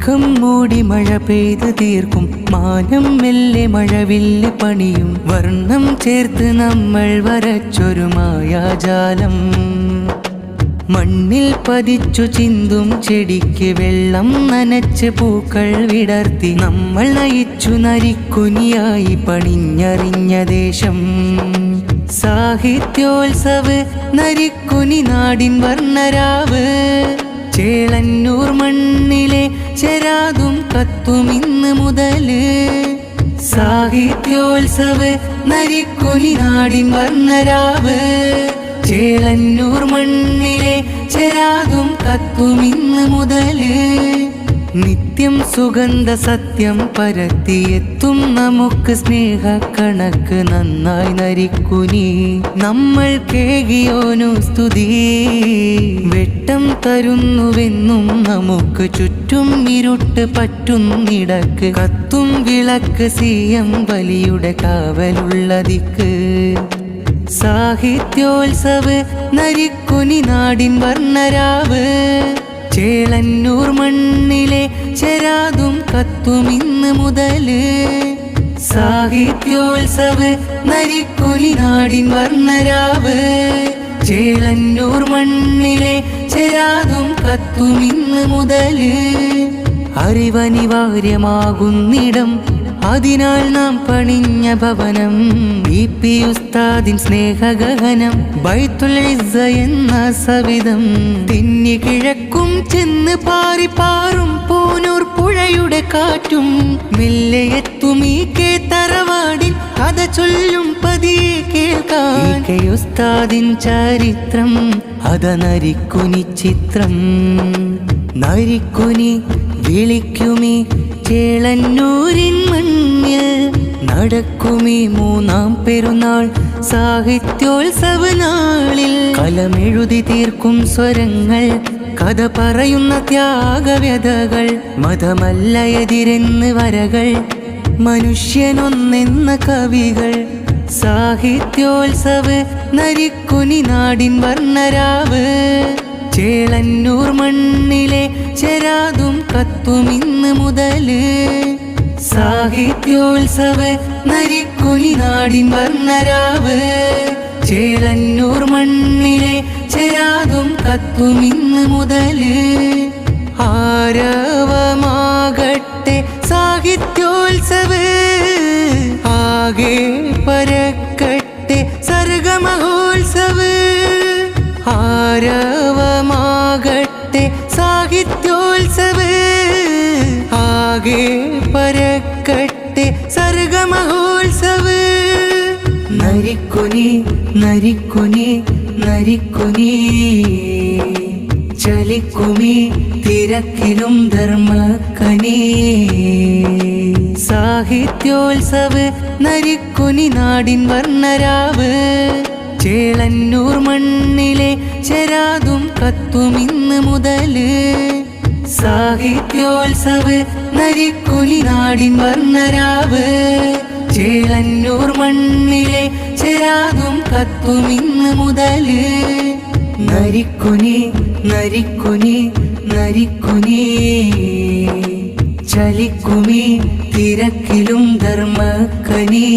മേഘം മൂടി മഴ പെയ്ത് തീർക്കും, മാനം മെല്ലെ മഴവില്ല് പണിയും, വർണ്ണം ചേർത്ത് നമ്മൾ വരച്ചൊരു മായാജാലം. മണ്ണിൽ പതിച്ചു ചിന്തും ചെടിക്ക് വെള്ളം നനച്ച് പൂക്കൾ വിടർത്തി, നമ്മൾ നയിച്ചു നരിക്കുനിയായി പണിഞ്ഞറിഞ്ഞ ദേശം. സാഹിത്യോത്സവ് നരിക്കുനി നാടിൻ വർണ്ണരാവ്, ചേളന്നൂർ മണ്ണിലെ ചെരാതും കത്തും ഇന്ന് മുതല്. സാഹിത്യോത്സവ് നരിക്കുനി നാടിൻ വർണ്ണരാവ്, ചേളന്നൂർ മണ്ണിലെ ചെരാതും കത്തും ഇന്ന് മുതല്. നിത്യം സുഗന്ധ സത്യം പരത്തിയെത്തും നമുക്ക് സ്നേഹ കണക്ക് നന്നായി നരിക്കുനി, നമ്മൾ കേകിയോനു സ്തുതി. വെട്ടം തരുന്നുവെന്നും നമുക്ക് ചുറ്റും ഇരുട്ട് പറ്റുന്നിടക്ക്, കത്തും വിളക്ക് സിയം വലിയുടെ കാവലുള്ള ദിക്ക്. സാഹിത്യോത്സവ് നരിക്കുനി നാടിൻ വർണ്ണരാവ്, ചേളന്നൂർ മണ്ണിലെ ചെരാതും കത്തും ഇന്ന് മുതല്. സാഹിത്യോത്സവ് നരിക്കുനി നാടിൻ വർണ്ണരാവ്, ചേളന്നൂർ മണ്ണിലെ ചെരാതും കത്തും ഇന്ന് മുതല്. അറിവനിവാര്യമാകുന്നിടം അതിനാൽ നാം പണിഞ്ഞ ഭവനം, ഇ.പി. ഉസ്താദിൻ സ്നേഹഗഹനം, ബൈത്തുൽ ഇസ്സ എന്ന സവിധം. തിന്നി കിഴക്കും ചെന്ന് പാറിപ്പാറും പൂനൂർ പുഴയുടെ കാറ്റും, മെല്ലെ എത്തും ഈ കെ തറവാടിൻ കഥ ചൊല്ലും പതിയെ കേൾക്കാൻ. കെ ഉസ്താദിൻ ചരിത്രം അത നരിക്കുനി ചിത്രം. നരിക്കുനി വിളിക്കുമീ ചേളന്നൂരിൻ മണ്ണിൽ, നടക്കുമീ മൂന്നാം പെരുന്നാൾ സാഹിത്യോത്സവ നാളിൽ. കലമെഴുതി തീർക്കും സ്വരങ്ങൾ, കഥ പറയുന്ന ത്യാഗവ്യതകൾ, മതമല്ല എതിരെന്ന് വരകൾ, മനുഷ്യനൊന്നെന്ന കവികൾ. സാഹിത്യോത്സവ് നരിക്കുനി നാടിൻ വർണ്ണരാവ്, ചേളന്നൂർ മണ്ണിലെ ചെരാതും കത്തും ഇന്ന് മുതല്. സാഹിത്യോത്സവ് നരിക്കുനി നാടിൻ വർണ്ണരാവ്, ചേളന്നൂർ മണ്ണിലെ ചെരാതും കത്തും ഇന്ന് മുതല്. ആരവമാകട്ടെ സാഹിത്യോത്സവ്, ആകെ പരക്കട്ടെ സർഗമഹോത്സവ്. ആരവമാകട്ടെ സാഹിത്യോത്സവ്, ആകെ പരക്കട്ടെ സർഗമഹോത്സവ്. നരിക്കുനി നരിക്കുനി നരിക്കുനി, ചലിക്കുമീ തിരക്കിലും ധർമ്മക്കനി. സാഹിത്യോത്സവ് നരിക്കുനി നാടിൻ വർണ്ണരാവ്, ചേളന്നൂർ മണ്ണിലെ ചെരാതും കത്തും ഇന്ന് മുതല്. സാഹിത്യോത്സവ് നരിക്കുനി നാടിൻ വർണ്ണരാവ്, ചേളന്നൂർ മണ്ണിലെ ചെരാതും കത്തും ഇന്ന് മുതല്. നരിക്കുനി നരിക്കുനി നരിക്കുനി, ചലിക്കുമീ തിരക്കിലും ധർമ്മക്കനി.